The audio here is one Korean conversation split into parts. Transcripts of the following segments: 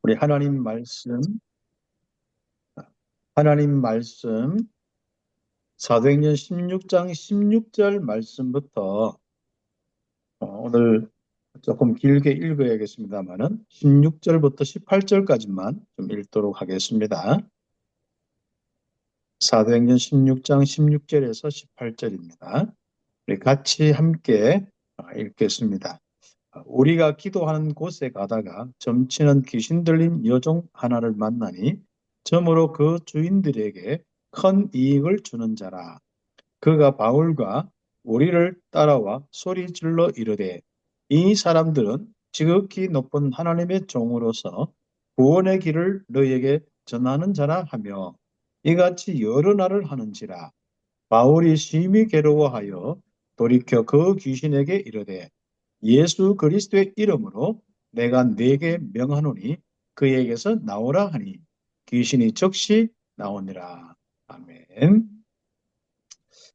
우리 하나님 말씀 사도행전 16장 16절 말씀부터 오늘 조금 길게 읽어야겠습니다만은 16절부터 18절까지만 좀 읽도록 하겠습니다. 사도행전 16장 16절에서 18절입니다. 우리 같이 함께 읽겠습니다. 우리가 기도하는 곳에 가다가 점치는 귀신 들린 여종 하나를 만나니 점으로 그 주인들에게 큰 이익을 주는 자라. 그가 바울과 우리를 따라와 소리질러 이르되 이 사람들은 지극히 높은 하나님의 종으로서 구원의 길을 너희에게 전하는 자라 하며 이같이 여러 날을 하는지라. 바울이 심히 괴로워하여 돌이켜 그 귀신에게 이르되 예수 그리스도의 이름으로 내가 네게 명하노니 그에게서 나오라 하니 귀신이 즉시 나오니라. 아멘.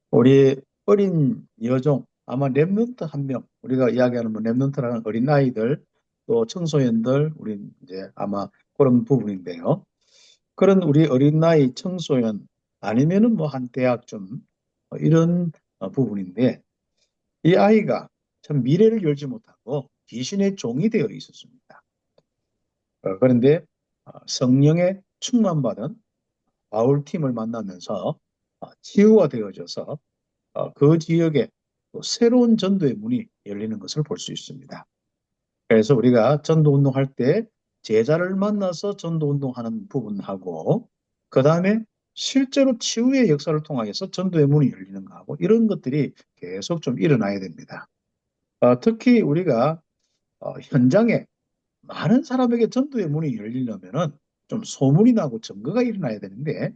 우리 어린 여종, 아마 랩런트 한 명, 우리가 이야기하는 랩런트라는 어린 아이들, 또 청소년들, 우리 이제 아마 그런 부분인데요. 그런 우리 어린 나이 청소년 아니면은 뭐 한 대학쯤 이런 부분인데 이 아이가 참 미래를 열지 못하고 귀신의 종이 되어 있었습니다. 그런데 성령의 충만받은 바울 팀을 만나면서 치유가 되어져서 그 지역에 또 새로운 전도의 문이 열리는 것을 볼 수 있습니다. 그래서 우리가 전도 운동할 때 제자를 만나서 전도 운동하는 부분하고 그 다음에 실제로 치유의 역사를 통해서 전도의 문이 열리는 거하고 이런 것들이 계속 좀 일어나야 됩니다. 특히 우리가 현장에 많은 사람에게 전도의 문이 열리려면은 좀 소문이 나고 증거가 일어나야 되는데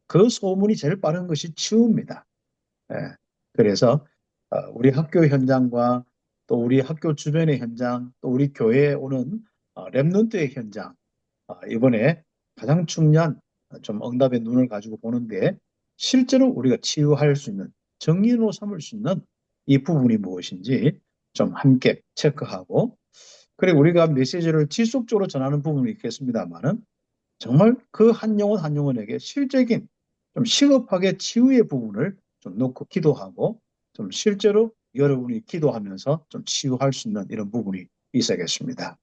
그 소문이 제일 빠른 것이 치유입니다. 예. 그래서 우리 학교 현장과 또 우리 학교 주변의 현장, 또 우리 교회에 오는 렘넌트의 현장, 이번에 가장 중요한 좀 응답의 눈을 가지고 보는데 실제로 우리가 치유할 수 있는 정인으로 삼을 수 있는 이 부분이 무엇인지 좀 함께 체크하고 그리고 우리가 메시지를 지속적으로 전하는 부분이 있겠습니다만은 정말 그 한 영혼 한 영혼에게 실적인 좀 시급하게 치유의 부분을 좀 놓고 기도하고 좀 실제로 여러분이 기도하면서 좀 치유할 수 있는 이런 부분이 있어야겠습니다.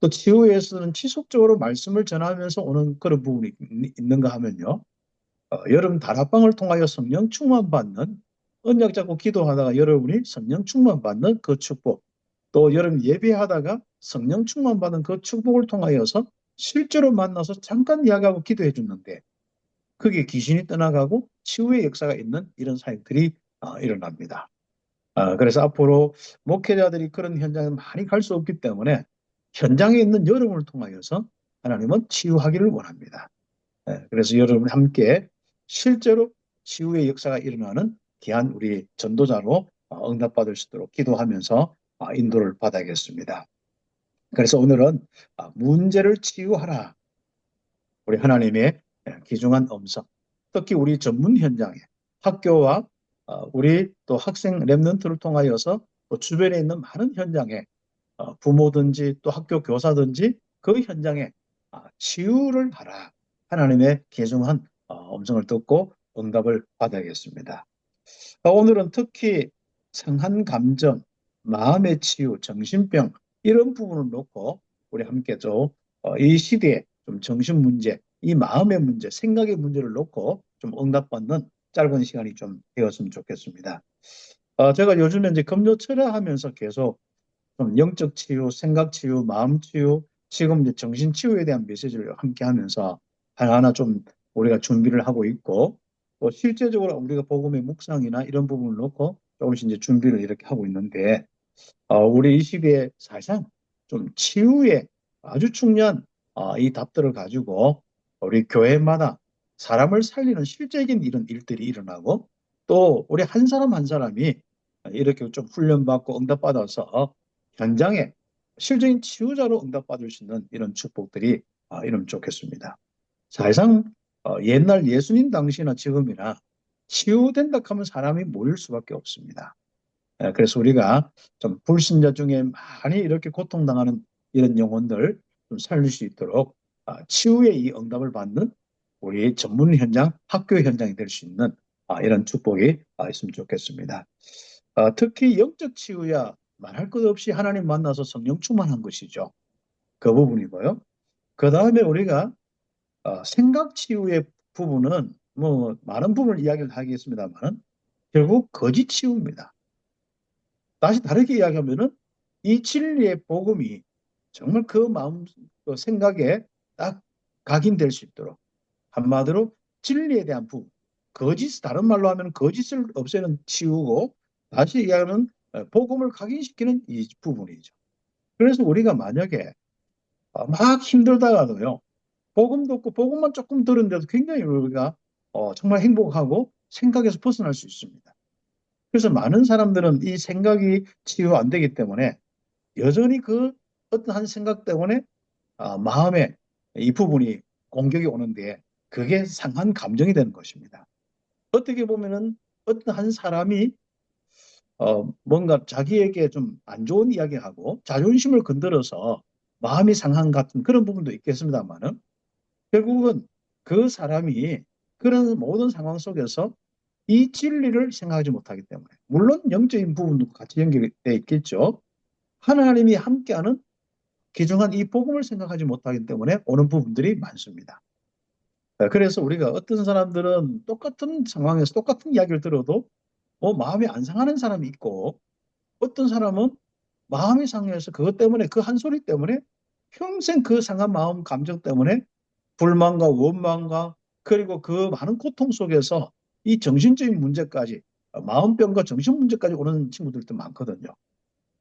또 치유에서는 지속적으로 말씀을 전하면서 오는 그런 부분이 있는가 하면요. 여러분 다락방을 통하여 성령 충만받는 언약 잡고 기도하다가 여러분이 성령 충만받는 그 축복 또 여러분 예배하다가 성령 충만받은 그 축복을 통하여서 실제로 만나서 잠깐 이야기하고 기도해 줬는데 그게 귀신이 떠나가고 치유의 역사가 있는 이런 사역들이 일어납니다. 그래서 앞으로 목회자들이 그런 현장에 많이 갈 수 없기 때문에 현장에 있는 여러분을 통하여서 하나님은 치유하기를 원합니다. 그래서 여러분 함께 실제로 치유의 역사가 일어나는 귀한 우리 전도자로 응답받을 수 있도록 기도하면서 인도를 받아야겠습니다. 그래서 오늘은 문제를 치유하라. 우리 하나님의 귀중한 음성. 특히 우리 전문 현장에 학교와 우리 또 학생 랩런트를 통하여서 또 주변에 있는 많은 현장에 부모든지 또 학교 교사든지 그 현장에 치유를 하라. 하나님의 귀중한 음성을 듣고 응답을 받아야겠습니다. 오늘은 특히 상한 감정, 마음의 치유, 정신병 이런 부분을 놓고 우리 함께 이 시대에 좀 정신 문제, 이 마음의 문제, 생각의 문제를 놓고 좀 응답받는 짧은 시간이 좀 되었으면 좋겠습니다. 제가 요즘에 이제 금요철야 하면서 계속 좀 영적 치유, 생각 치유, 마음 치유, 지금 이제 정신 치유에 대한 메시지를 함께 하면서 하나하나 좀 우리가 준비를 하고 있고, 또 실제적으로 우리가 복음의 묵상이나 이런 부분을 놓고 조금씩 이제 준비를 이렇게 하고 있는데, 우리 이 시대에 사실상 좀 치유에 아주 중요한 이 답들을 가지고 우리 교회마다 사람을 살리는 실제적인 이런 일들이 일어나고 또 우리 한 사람 한 사람이 이렇게 좀 훈련받고 응답받아서 현장에 실제인 치유자로 응답받을 수 있는 이런 축복들이 이러면 좋겠습니다. 사실상 옛날 예수님 당시나 지금이나 치유된다 하면 사람이 모일 수밖에 없습니다. 그래서 우리가 좀 불신자 중에 많이 이렇게 고통당하는 이런 영혼들 좀 살릴 수 있도록 치유의 이 응답을 받는 우리 전문 현장, 학교 현장이 될 수 있는 이런 축복이 있으면 좋겠습니다. 특히 영적 치유야 말할 것 없이 하나님 만나서 성령 충만한 것이죠. 그 부분이고요. 그 다음에 우리가 생각 치유의 부분은 뭐 많은 부분을 이야기를 하겠습니다만 결국 거짓 치유입니다. 다시 다르게 이야기하면은 이 진리의 복음이 정말 그 마음, 그 생각에 딱 각인될 수 있도록 한마디로 진리에 대한 부분, 거짓, 다른 말로 하면 거짓을 없애는 치우고 다시 얘기하면 복음을 각인시키는 이 부분이죠. 그래서 우리가 만약에 막 힘들다가도요, 복음 듣고 복음만 조금 들은데도 굉장히 우리가 정말 행복하고 생각에서 벗어날 수 있습니다. 그래서 많은 사람들은 이 생각이 치유 안 되기 때문에 여전히 그 어떤 한 생각 때문에 마음에 이 부분이 공격이 오는데 그게 상한 감정이 되는 것입니다. 어떻게 보면은 어떤 한 사람이 뭔가 자기에게 좀 안 좋은 이야기하고 자존심을 건드려서 마음이 상한 같은 그런 부분도 있겠습니다만은 결국은 그 사람이 그런 모든 상황 속에서 이 진리를 생각하지 못하기 때문에 물론 영적인 부분도 같이 연결되어 있겠죠. 하나님이 함께하는 귀중한 이 복음을 생각하지 못하기 때문에 오는 부분들이 많습니다. 그래서 우리가 어떤 사람들은 똑같은 상황에서 똑같은 이야기를 들어도 마음이 안 상하는 사람이 있고 어떤 사람은 마음이 상해서 그것 때문에 그 한 소리 때문에 평생 그 상한 마음 감정 때문에 불만과 원망과 그리고 그 많은 고통 속에서 이 정신적인 문제까지 마음병과 정신 문제까지 오는 친구들도 많거든요.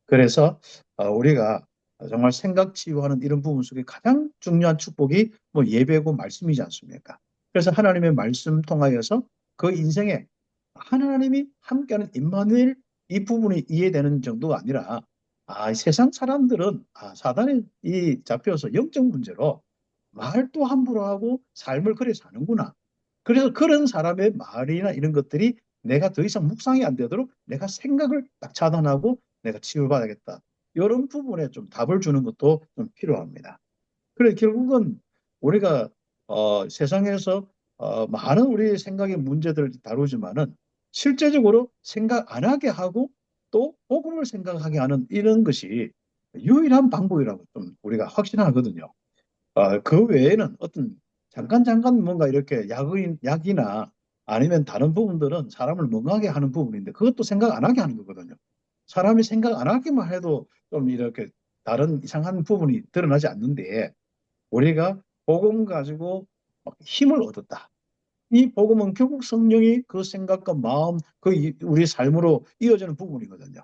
그래서 우리가 정말 생각 치유하는 이런 부분 속에 가장 중요한 축복이 뭐 예배고 말씀이지 않습니까? 그래서 하나님의 말씀 통하여서 그 인생에 하나님이 함께하는 임마누엘 이 부분이 이해되는 정도가 아니라 세상 사람들은 사단에 이 잡혀서 영적 문제로 말도 함부로 하고 삶을 그래 사는구나. 그래서 그런 사람의 말이나 이런 것들이 내가 더 이상 묵상이 안 되도록 내가 생각을 딱 차단하고 내가 치유를 받아야겠다. 이런 부분에 좀 답을 주는 것도 좀 필요합니다. 그래 결국은 우리가 세상에서 많은 우리 생각의 문제들을 다루지만은 실제적으로 생각 안 하게 하고 또 복음을 생각하게 하는 이런 것이 유일한 방법이라고 좀 우리가 확신하거든요. 그 외에는 어떤 잠깐 뭔가 이렇게 약이나 아니면 다른 부분들은 사람을 멍하게 하는 부분인데 그것도 생각 안 하게 하는 거거든요. 사람이 생각 안 하기만 해도 좀 이렇게 다른 이상한 부분이 드러나지 않는데 우리가 복음 가지고 막 힘을 얻었다. 이 복음은 결국 성령이 그 생각과 마음, 우리 삶으로 이어지는 부분이거든요.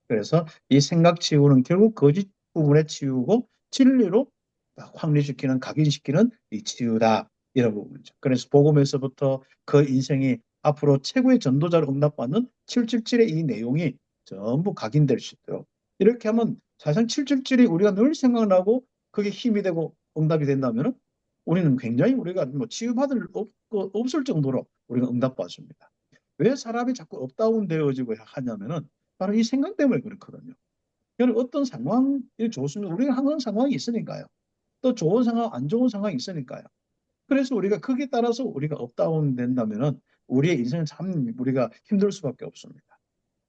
그래서 이 생각 치유는 결국 거짓 부분에 치유고 진리로 확립시키는 각인시키는 이 치유다 이런 부분이죠. 그래서 복음에서부터 그 인생이 앞으로 최고의 전도자로 응답받는 777의 이 내용이 전부 각인될 수 있도록 이렇게 하면 사실상 777이 우리가 늘 생각나고 그게 힘이 되고 응답이 된다면 우리는 굉장히 우리가 뭐 치유받을 없을 정도로 우리가 응답받습니다. 왜 사람이 자꾸 업다운 되어지고 하냐면은 바로 이 생각 때문에 그렇거든요. 그러니까 어떤 상황이 좋습니다. 우리가 항상 상황이 있으니까요. 또 좋은 상황, 안 좋은 상황이 있으니까요. 그래서 우리가 거기에 따라서 우리가 업다운 된다면은 우리의 인생은 참 우리가 힘들 수밖에 없습니다.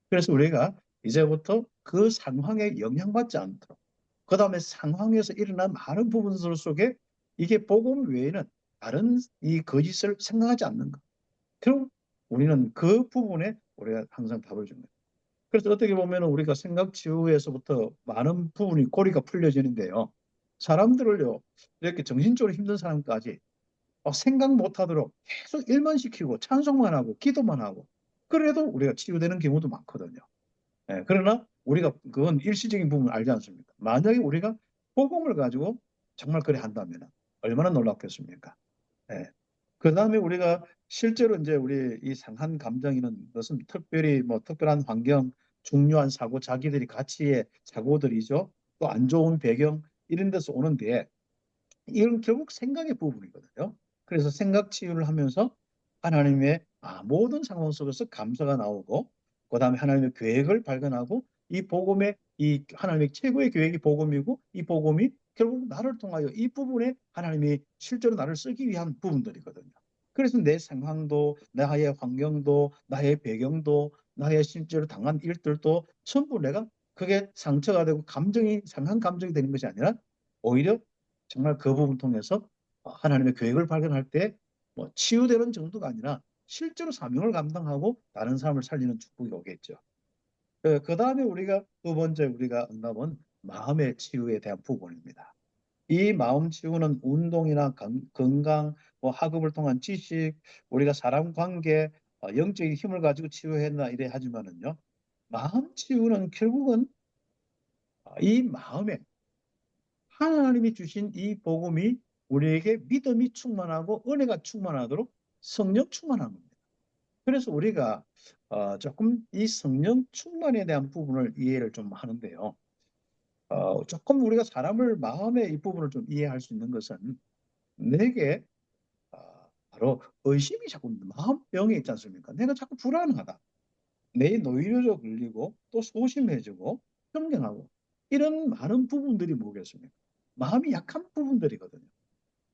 그래서 우리가 이제부터 그 상황에 영향받지 않도록 그 다음에 상황에서 일어난 많은 부분들 속에 이게 복음 외에는 다른 이 거짓을 생각하지 않는 것. 결국 우리는 그 부분에 우리가 항상 답을 줍니다. 그래서 어떻게 보면 우리가 생각 치유에서부터 많은 부분이 고리가 풀려지는데요. 사람들을요, 이렇게 정신적으로 힘든 사람까지 생각 못하도록 계속 일만 시키고 찬송만 하고 기도만 하고 그래도 우리가 치유되는 경우도 많거든요. 그러나 우리가 그건 일시적인 부분을 알지 않습니까? 만약에 우리가 복음을 가지고 정말 그래 한다면 얼마나 놀랍겠습니까? 예. 그 다음에 우리가 실제로 이제 우리 이 상한 감정이는 무슨 특별히 뭐 특별한 환경, 중요한 사고, 자기들이 가치의 사고들이죠. 또 안 좋은 배경 이런 데서 오는데 이건 결국 생각의 부분이거든요. 그래서 생각 치유를 하면서 하나님의 모든 상황 속에서 감사가 나오고 그다음에 하나님의 계획을 발견하고 이 복음의 이 하나님의 최고의 계획이 복음이고 이 복음이 결국 나를 통하여 이 부분에 하나님이 실제로 나를 쓰기 위한 부분들이거든요. 그래서 내 상황도 나의 환경도 나의 배경도 나의 실제로 당한 일들도 전부 내가 그게 상처가 되고 감정이 상한 감정이 되는 것이 아니라 오히려 정말 그 부분 통해서 하나님의 계획을 발견할 때 뭐 치유되는 정도가 아니라 실제로 사명을 감당하고 다른 사람을 살리는 축복이 오겠죠. 그 다음에 우리가 두 번째 우리가 응답은 마음의 치유에 대한 부분입니다. 이 마음 치유는 운동이나 건강, 뭐 학업을 통한 지식, 우리가 사람 관계, 영적인 힘을 가지고 치유했나 이래 하지만은요, 마음 치유는 결국은 이 마음에 하나님이 주신 이 복음이 우리에게 믿음이 충만하고 은혜가 충만하도록 성령 충만한 겁니다. 그래서 우리가 조금 이 성령 충만에 대한 부분을 이해를 좀 하는데요. 조금 우리가 사람을 마음의 이 부분을 좀 이해할 수 있는 것은 내게 바로 의심이 자꾸 마음병에 있지 않습니까? 내가 자꾸 불안하다. 내 노이로제 걸리고 또 소심해지고 편견하고 이런 많은 부분들이 뭐겠습니까? 마음이 약한 부분들이거든요.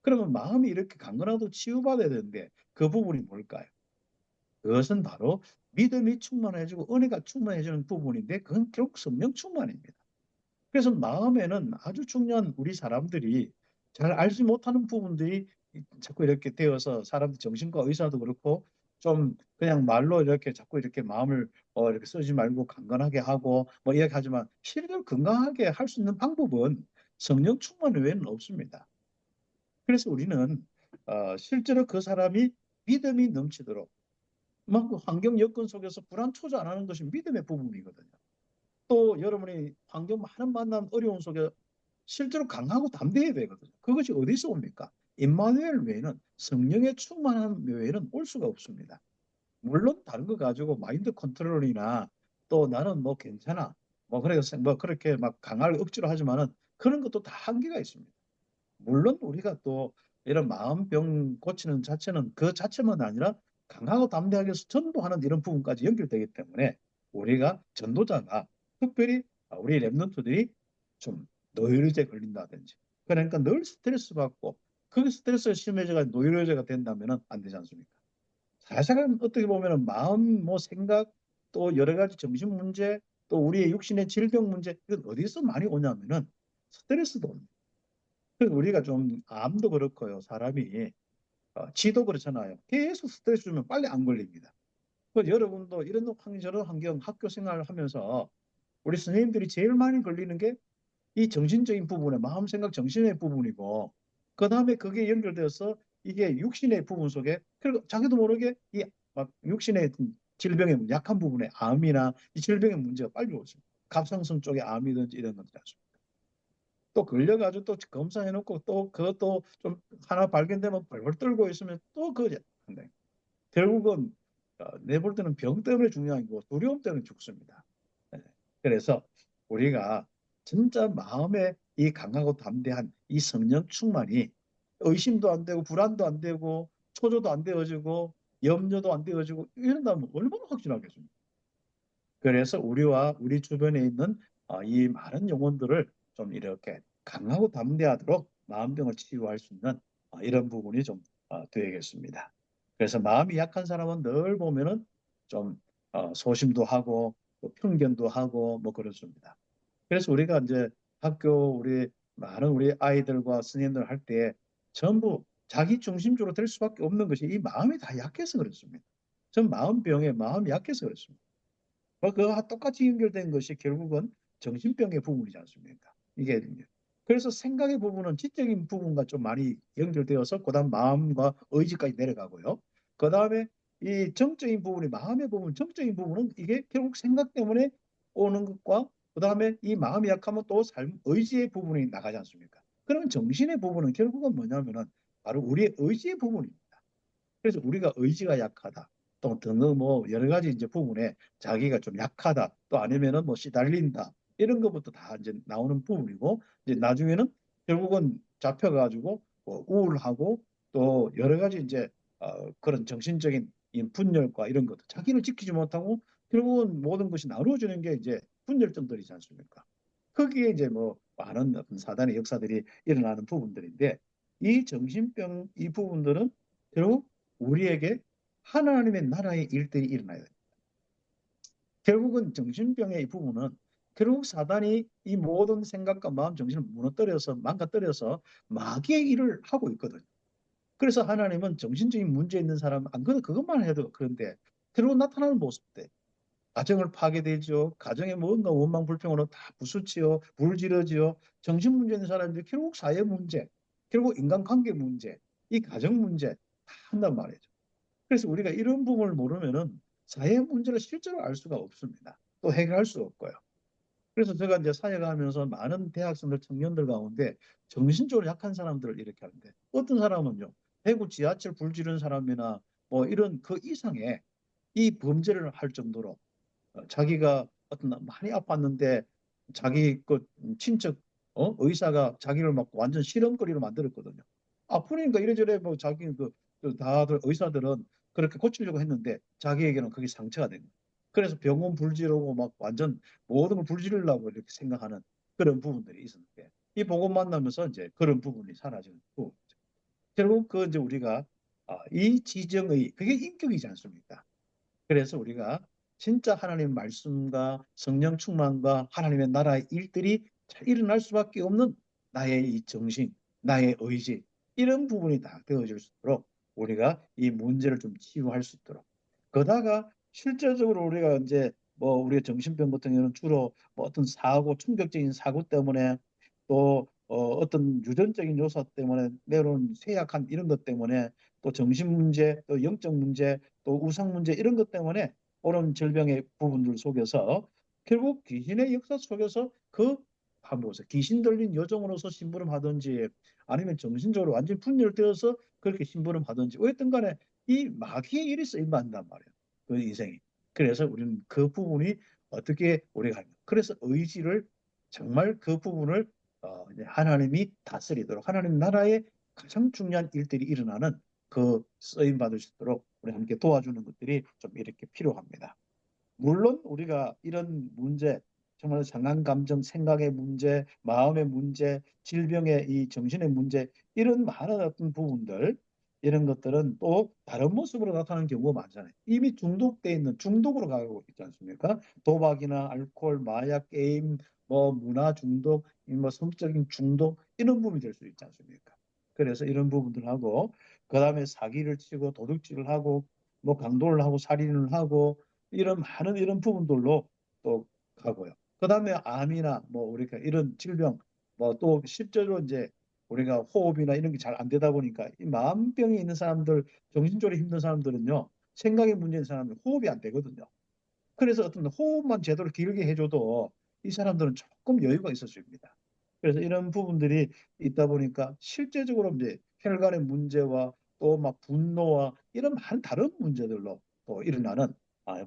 그러면 마음이 이렇게 강건하도 치유받아야 되는데 그 부분이 뭘까요? 그것은 바로 믿음이 충만해지고 은혜가 충만해지는 부분인데 그건 결국 성령 충만입니다. 그래서 마음에는 아주 중요한 우리 사람들이 잘 알지 못하는 부분들이 자꾸 이렇게 되어서 사람들 정신과 의사도 그렇고 좀 그냥 말로 이렇게 자꾸 이렇게 마음을 이렇게 쓰지 말고 강건하게 하고 뭐 이야기하지만 실제로 건강하게 할 수 있는 방법은 성령 충만 외에는 없습니다. 그래서 우리는 실제로 그 사람이 믿음이 넘치도록 막 환경 여건 속에서 불안 초조 안 하는 것이 믿음의 부분이거든요. 또 여러분이 환경 많은 만남 어려운 속에 실제로 강하고 담대해야 되거든요. 그것이 어디서 옵니까? 임마누엘 외에는 성령의 충만함 외에는 올 수가 없습니다. 물론 다른 거 가지고 마인드 컨트롤이나 또 나는 뭐 괜찮아 뭐 그래서 뭐 그렇게 막 강하게 억지로 하지만은 그런 것도 다 한계가 있습니다. 물론 우리가 또 이런 마음병 고치는 자체는 그 자체만 아니라 강하고 담대하게 전도하는 이런 부분까지 연결되기 때문에 우리가 전도자가 특별히 우리 랩런트들이 좀 노이로제 걸린다든지 그러니까 늘 스트레스 받고 그 스트레스가 심해져가 노이로제가 된다면 안 되지 않습니까? 사실은 어떻게 보면 마음 뭐 생각 또 여러 가지 정신 문제 또 우리의 육신의 질병 문제 이건 어디서 많이 오냐면은 스트레스도 옵니다. 그래서 우리가 좀 암도 그렇고요. 사람이 지도 그렇잖아요. 계속 스트레스 주면 빨리 안 걸립니다. 그 여러분도 이런 환경 저런 환경 학교 생활을 하면서 우리 선생님들이 제일 많이 걸리는 게 이 정신적인 부분에 마음 생각 정신의 부분이고 그 다음에 그게 연결되어서 이게 육신의 부분 속에 그리고 자기도 모르게 이 막 육신의 질병의 약한 부분에 암이나 이 질병의 문제가 빨리 오죠. 갑상선 쪽에 암이든지 이런 것들 또 걸려가지고 또 검사해놓고 또 그것도 좀 하나 발견되면 벌벌 떨고 있으면 또 그제 네. 결국은 내볼 때는 병 때문에 중요한 거고 두려움 때문에 죽습니다. 네. 그래서 우리가 진짜 마음에 이 강하고 담대한 이 성령 충만이 의심도 안 되고 불안도 안 되고 초조도 안 되어지고 염려도 안 되어지고 이런다면 얼마나 확실하겠습니까? 그래서 우리와 우리 주변에 있는 이 많은 영혼들을 좀 이렇게 강하고 담대하도록 마음병을 치유할 수 있는 이런 부분이 좀 되겠습니다. 그래서 마음이 약한 사람은 늘 보면은 좀 소심도 하고 또 편견도 하고 뭐 그렇습니다. 그래서 우리가 이제 학교 우리 많은 우리 아이들과 선생님들 할 때 전부 자기 중심적으로 될 수밖에 없는 것이 이 마음이 다 약해서 그렇습니다. 전 마음병에 마음이 약해서 그렇습니다. 그거와 똑같이 연결된 것이 결국은 정신병의 부분이지 않습니까? 이게 그래서 생각의 부분은 지적인 부분과 좀 많이 연결되어서 그다음 마음과 의지까지 내려가고요. 그다음에 이 정적인 부분이 마음의 부분, 정적인 부분은 이게 결국 생각 때문에 오는 것과 그다음에 이 마음이 약하면 또 삶, 의지의 부분이 나가지 않습니까? 그러면 정신의 부분은 결국은 뭐냐면은 바로 우리의 의지의 부분입니다. 그래서 우리가 의지가 약하다. 또 등등 뭐 여러 가지 이제 부분에 자기가 좀 약하다. 또 아니면은 뭐 시달린다. 이런 것부터 다 이제 나오는 부분이고 이제 나중에는 결국은 잡혀가지고 뭐 우울하고 또 여러 가지 이제 그런 정신적인 이 분열과 이런 것도 자기를 지키지 못하고 결국은 모든 것이 나누어지는 게 이제 분열점들이지 않습니까? 거기에 이제 뭐 많은 어떤 사단의 역사들이 일어나는 부분들인데 이 정신병 이 부분들은 결국 우리에게 하나님의 나라의 일들이 일어나야 돼요. 결국은 정신병의 이 부분은 결국 사단이 이 모든 생각과 마음 정신을 무너뜨려서 망가뜨려서 마귀의 일을 하고 있거든요. 그래서 하나님은 정신적인 문제 있는 사람 안 그래도 그것만 해도 그런데 결국 나타나는 모습들 가정을 파괴되죠. 가정에 뭔가 원망 불평으로 다 부수치요, 불지르지요. 정신 문제 있는 사람들이 결국 사회 문제, 결국 인간관계 문제, 이 가정 문제 다 한단 말이죠. 그래서 우리가 이런 부분을 모르면은 사회 문제를 실제로 알 수가 없습니다. 또 해결할 수 없고요. 그래서 제가 이제 사역하면서 많은 대학생들, 청년들 가운데 정신적으로 약한 사람들을 이렇게 하는데 어떤 사람은요, 대구 지하철 불지른 사람이나 뭐 이런 그 이상의 이 범죄를 할 정도로 자기가 어떤 많이 아팠는데 자기 그 친척 의사가 자기를 막 완전 실험거리로 만들었거든요. 아프니까 이래저래 뭐 자기 그 다들 의사들은 그렇게 고치려고 했는데 자기에게는 그게 상처가 된 거예요. 그래서 병원 불지르고 막 완전 모든 걸 불지르려고 이렇게 생각하는 그런 부분들이 있었는데 이 복음 만나면서 이제 그런 부분이 사라지는 부분이죠. 결국 그 이제 우리가 이 지정의 그게 인격이지 않습니까? 그래서 우리가 진짜 하나님 말씀과 성령 충만과 하나님의 나라의 일들이 잘 일어날 수밖에 없는 나의 이 정신, 나의 의지 이런 부분이 다 되어질 수 있도록 우리가 이 문제를 좀 치유할 수 있도록 그러다가 실제적으로 우리가 이제 뭐 우리가 정신병 같은 경우는 주로 뭐 어떤 사고, 충격적인 사고 때문에 또 어떤 유전적인 요소 때문에 내려온 쇠약한 이런 것 때문에 또 정신 문제, 또 영적 문제, 또 우상 문제 이런 것 때문에 오는 질병의 부분들 속에서 결국 귀신의 역사 속에서 그 한번 보세요. 귀신 들린 여종으로서 심부름하든지 아니면 정신적으로 완전히 분열되어서 그렇게 심부름하든지 어쨌든 간에 이 마귀의 일이 쓰임받는단 말이에요. 그 인생이. 그래서 우리는 그 부분이 어떻게 우리가 하는 그래서 의지를 정말 그 부분을 하나님이 다스리도록 하나님 나라의 가장 중요한 일들이 일어나는 그 쓰임 받을 수 있도록 우리 함께 도와주는 것들이 좀 이렇게 필요합니다. 물론 우리가 이런 문제, 정말 상한 감정, 생각의 문제, 마음의 문제, 질병의 이 정신의 문제, 이런 많은 어떤 부분들, 이런 것들은 또 다른 모습으로 나타나는 경우가 많잖아요. 이미 중독돼 있는 중독으로 가고 있지 않습니까? 도박이나 알코올, 마약, 게임, 뭐 문화 중독, 뭐 성적인 중독 이런 부분이 될 수 있지 않습니까? 그래서 이런 부분들하고 그다음에 사기를 치고 도둑질을 하고 뭐 강도를 하고 살인을 하고 이런 많은 이런 부분들로 또 가고요. 그다음에 암이나 뭐 우리가 이런 질병 뭐 또 실제로 이제 우리가 호흡이나 이런 게 잘 안 되다 보니까 이 마음병이 있는 사람들, 정신적으로 힘든 사람들은요, 생각에 문제 있는 사람들 호흡이 안 되거든요. 그래서 어떤 호흡만 제대로 길게 해줘도 이 사람들은 조금 여유가 있어집니다. 그래서 이런 부분들이 있다 보니까 실제적으로 이제 혈관의 문제와 또 막 분노와 이런 많은 다른 문제들로 또 일어나는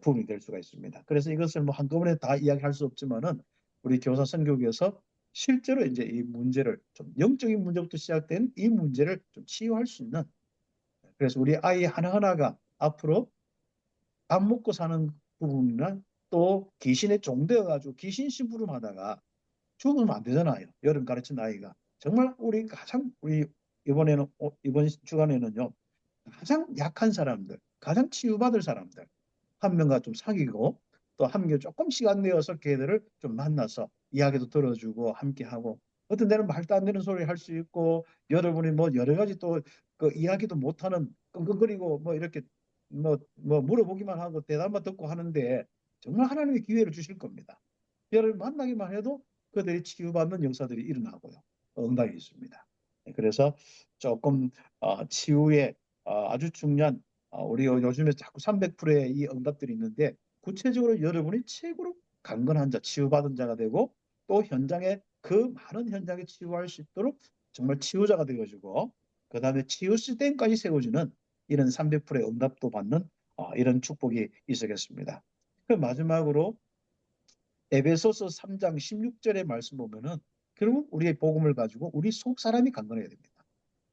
부분이 될 수가 있습니다. 그래서 이것을 뭐 한꺼번에 다 이야기할 수 없지만은 우리 교사 선교국에서 실제로 이제 이 문제를 좀 영적인 문제부터 시작된 이 문제를 좀 치유할 수 있는 그래서 우리 아이 하나하나가 앞으로 밥 먹고 사는 부분이나 또 귀신에 종되어가지고 귀신 심부름하다가 죽으면 안 되잖아요. 여름 가르친 아이가. 정말 우리 가장 우리 이번 주간에는요. 가장 약한 사람들, 가장 치유받을 사람들 한 명과 좀 사귀고 또 한 명 조금 시간 내어서 걔들을 좀 만나서 이야기도 들어주고 함께하고 어떤 데는 말도 안 되는 소리 할 수 있고 여러분이 뭐 여러 가지 또 그 이야기도 못하는 끙끙거리고 뭐 이렇게 뭐 물어보기만 하고 대답만 듣고 하는데 정말 하나님의 기회를 주실 겁니다. 얘를 만나기만 해도 그들이 치유받는 역사들이 일어나고요. 응답이 있습니다. 그래서 조금 치유에 아주 중요한 우리 요즘에 자꾸 300%의 이 응답들이 있는데 구체적으로 여러분이 최고로 강건한 자, 치유받은 자가 되고 또 현장에 그 많은 현장에 치유할 수 있도록 정말 치유자가 되어지고 그 다음에 치유 시스템까지 세워지는 이런 300%의 응답도 받는 이런 축복이 있었겠습니다. 그 마지막으로 에베소서 3장 16절의 말씀 보면은 결국 우리의 복음을 가지고 우리 속 사람이 강건해야 됩니다.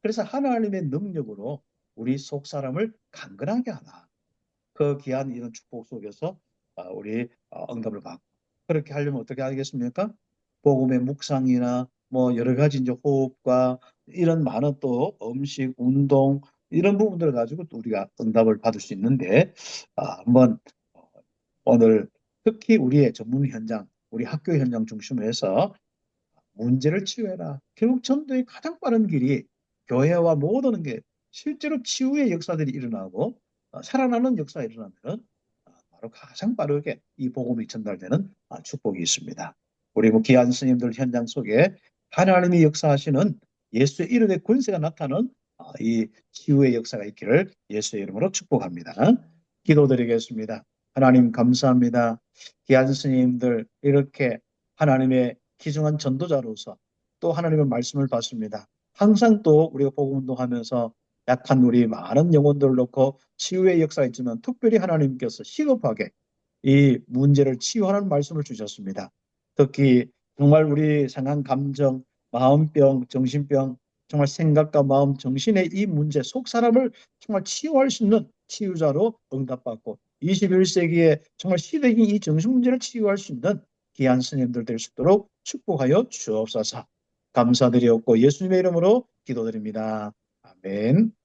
그래서 하나님의 능력으로 우리 속 사람을 강건하게 하라. 그 귀한 이런 축복 속에서 우리 응답을 받고 그렇게 하려면 어떻게 하겠습니까? 복음의 묵상이나 뭐 여러 가지 이제 호흡과 이런 많은 또 음식, 운동 이런 부분들을 가지고 또 우리가 응답을 받을 수 있는데 한번 오늘 특히 우리의 전문 현장, 우리 학교 현장 중심으로 해서 문제를 치유해라. 결국 전도의 가장 빠른 길이 교회와 모든 게 실제로 치유의 역사들이 일어나고 살아나는 역사가 일어나면 바로 가장 빠르게 이 복음이 전달되는 축복이 있습니다. 우리 뭐 귀한 스님들 현장 속에 하나님이 역사하시는 예수의 이름의 권세가 나타나는 이 치유의 역사가 있기를 예수의 이름으로 축복합니다. 기도드리겠습니다. 하나님 감사합니다. 귀한 스님들 이렇게 하나님의 귀중한 전도자로서 또 하나님의 말씀을 받습니다. 항상 또 우리가 복음 운동하면서 약한 우리 많은 영혼들을 놓고 치유의 역사가 있지만 특별히 하나님께서 시급하게 이 문제를 치유하는 말씀을 주셨습니다. 특히 정말 우리 상한 감정, 마음병, 정신병, 정말 생각과 마음, 정신의 이 문제, 속 사람을 정말 치유할 수 있는 치유자로 응답받고 21세기에 정말 시대적인 이 정신 문제를 치유할 수 있는 귀한 스님들 될 수 있도록 축복하여 주옵소서. 감사드리옵고 예수님의 이름으로 기도드립니다. 아멘.